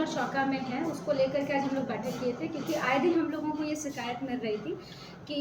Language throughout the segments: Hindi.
और चौका में है, उसको लेकर के आज हम लोग बैठक किए थे, क्योंकि आए दिन हम लोगों को ये शिकायत मिल रही थी कि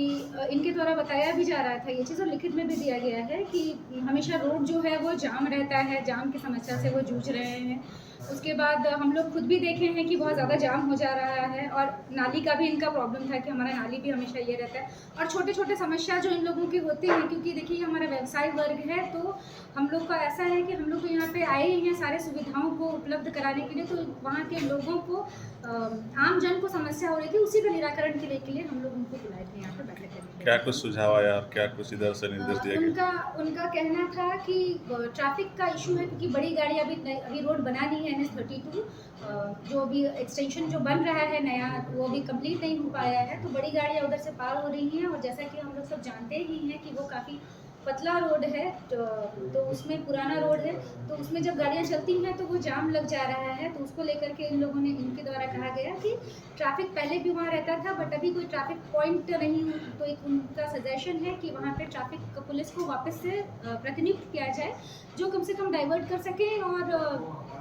इनके द्वारा बताया भी जा रहा था ये चीज़, और लिखित में भी दिया गया है कि हमेशा रोड जो है वो जाम रहता है, जाम की समस्या से वो जूझ रहे हैं। उसके बाद हम लोग खुद भी देखे हैं कि बहुत ज़्यादा जाम हो जा रहा है, और नाली का भी इनका प्रॉब्लम था कि हमारा नाली भी हमेशा ये रहता है, और छोटे छोटे समस्या जो इन लोगों की होती हैं, क्योंकि देखिए हमारा व्यवसाय वर्ग है, तो हम लोग का ऐसा है कि हम लोग तो यहाँ पे आए ही हैं सारे सुविधाओं को उपलब्ध कराने के लिए, तो वहाँ के लोगों को आम जन को समस्या हो रही थी, उसी का निराकरण के लिए हम लोग उनको बुलाए थे यहाँ पर बैठक करने के लिए। क्या कुछ सुझाव आया और क्या कुछ इधर से निर्देश दिया गया? उनका कहना था कि ट्रैफिक का इशू है, क्योंकि बड़ी गाड़ी अभी रोड बना नहीं है, NH-32 जो अभी एक्सटेंशन जो बन रहा है नया, वो अभी कंप्लीट नहीं हो पाया है, तो बड़ी गाड़ियाँ उधर से पार हो रही हैं, और जैसा कि हम लोग सब जानते ही हैं कि वो काफ़ी पतला रोड है, तो उसमें पुराना रोड है, तो उसमें जब गाड़ियाँ चलती हैं तो वो जाम लग जा रहा है, तो उसको लेकर के इन लोगों ने, इनके द्वारा कहा गया कि ट्रैफिक पहले भी वहाँ रहता था, बट अभी कोई ट्रैफिक पॉइंट नहीं, तो एक उनका सजेशन है कि वहाँ पे ट्रैफिक पुलिस को वापस से प्रतिनियुक्त किया जाए, जो कम से कम डाइवर्ट कर सके और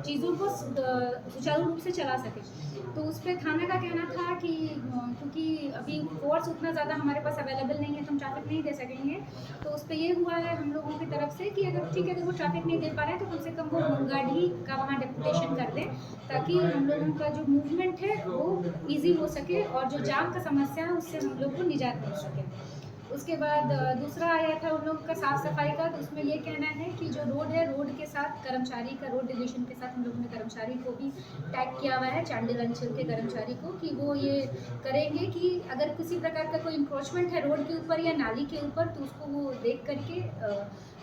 चीज़ों को सुचारू रूप से चला सके। तो उस पर थाना का कहना था कि क्योंकि अभी फोर्स उतना ज़्यादा हमारे पास अवेलेबल नहीं है, तो हम ट्रैफिक नहीं दे सकेंगे, तो उस पर ये हुआ है हम लोगों की तरफ से कि अगर ठीक है, अगर वो ट्रैफिक नहीं दे पा रहे हैं तो कम से कम वो होमगार्ड ही का वहाँ डेपुटेशन कर दें, ताकि हम लोगों का जो मूवमेंट है वो ईजी हो सके, और जो जाम का समस्या है उससे हम लोग को निजात मिल सके। उसके बाद दूसरा आया था उन लोगों का साफ़ सफाई का, तो उसमें ये कहना है कि जो रोड है, रोड के साथ कर्मचारी का, रोड डिवीजन के साथ हम लोगों ने कर्मचारी को भी टैग किया हुआ है, चांडिल अंचल के कर्मचारी को, कि वो ये करेंगे कि अगर किसी प्रकार का कोई इंक्रोचमेंट है रोड के ऊपर या नाली के ऊपर, तो उसको वो देख करके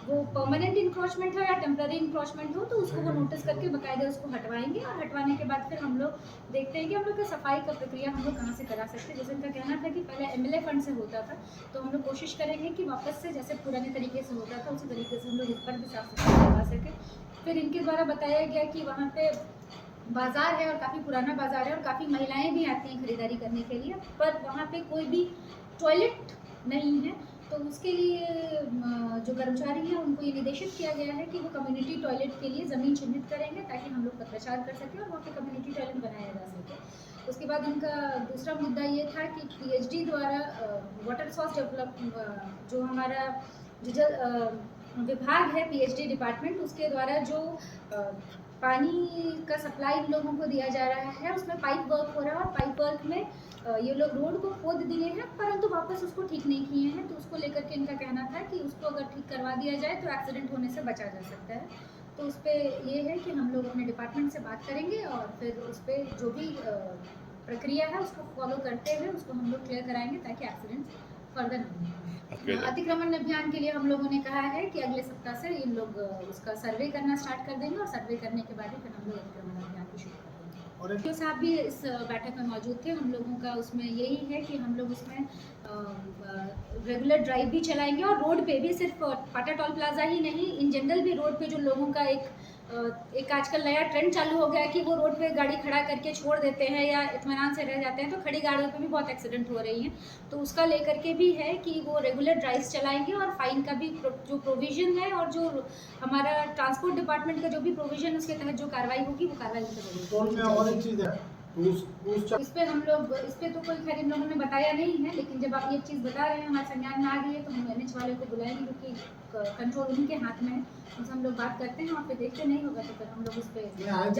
वो परमानेंट इंक्रोचमेंट हो या टेम्पररी इंक्रोचमेंट हो, तो उसको वो नोटिस करके बाकायदा उसको हटवाएंगे, और हटवाने के बाद फिर हम लोग देखते हैं कि हम लोग का सफाई का प्रक्रिया हम लोग कहाँ से करा सकते हैं। जैसे इनका कहना था कि पहले MLA फंड से होता था, तो हम लोग कोशिश करेंगे कि वापस से जैसे पुराने तरीके से होता था उसी तरीके से हम लोग इस पर भी साफ सफाई करवा सकें। फिर इनके द्वारा बताया गया कि वहाँ पे बाज़ार है, और काफ़ी पुराना बाज़ार है, और काफ़ी महिलाएं भी आती हैं खरीदारी करने के लिए, पर वहाँ पे कोई भी टॉयलेट नहीं है, तो उसके लिए जो कर्मचारी हैं उनको ये निर्देशित किया गया है कि वो कम्युनिटी टॉयलेट के लिए ज़मीन चिन्हित करेंगे, ताकि हम लोग पत्राचार कर सकें और वहाँ पे कम्युनिटी टॉयलेट बनाया जा सके। उसके बाद इनका दूसरा मुद्दा ये था कि PhD द्वारा वाटर सोर्स डेवलप जो हमारा जो जल विभाग है, PhD डिपार्टमेंट, उसके द्वारा जो पानी का सप्लाई इन लोगों को दिया जा रहा है, उसमें पाइप वर्क हो रहा है, और पाइप वर्क में ये लोग रोड को खोद दिए हैं, परंतु वापस उसको ठीक नहीं किए हैं, तो उसको लेकर के इनका कहना था कि उसको अगर ठीक करवा दिया जाए तो एक्सीडेंट होने से बचा जा सकता है। तो उस पर ये है कि हम लोग अपने डिपार्टमेंट से बात करेंगे, और फिर उस पर जो भी प्रक्रिया है उसको फॉलो करते हुए उसको हम लोग क्लियर कराएंगे, ताकि एक्सीडेंट फर्दर नहीं हो। अतिक्रमण अभियान के लिए हम लोगों ने कहा है कि अगले सप्ताह से इन लोग उसका सर्वे करना स्टार्ट कर देंगे, और सर्वे करने के बाद ही फिर हम लोग अतिक्रमण अभियान को शुरू कर देंगे। और DPO साहब भी इस बैठक में मौजूद थे। हम लोगों का उसमें यही है कि हम लोग उसमें रेगुलर ड्राइव भी चलाएंगे, और रोड पे भी सिर्फ पाटा टोल प्लाजा ही नहीं, इन जनरल भी रोड पे जो लोगों का एक आजकल नया ट्रेंड चालू हो गया है कि वो रोड पे गाड़ी खड़ा करके छोड़ देते हैं या इत्मीनान से रह जाते हैं, तो खड़ी गाड़ियों पे भी बहुत एक्सीडेंट हो रही हैं, तो उसका लेकर के भी है कि वो रेगुलर ड्राइव्स चलाएंगे, और फाइन का भी जो प्रोविज़न है, और जो हमारा ट्रांसपोर्ट डिपार्टमेंट का जो भी प्रोविज़न उसके तहत जो कार्रवाई होगी वो कार्रवाई इस पे हम लोग, इस पे तो कोई खैर इन लोगों ने बताया नहीं है, लेकिन जब आप ये चीज़ बता रहे हैं हमारे संज्ञान में आ गई है, तो हम NH वाले को बुलाएंगे, क्योंकि कंट्रोल उनके हाथ में है, उनसे हम लोग बात करते हैं, और फिर देखते नहीं होगा तो फिर हम लोग उस पर जाँच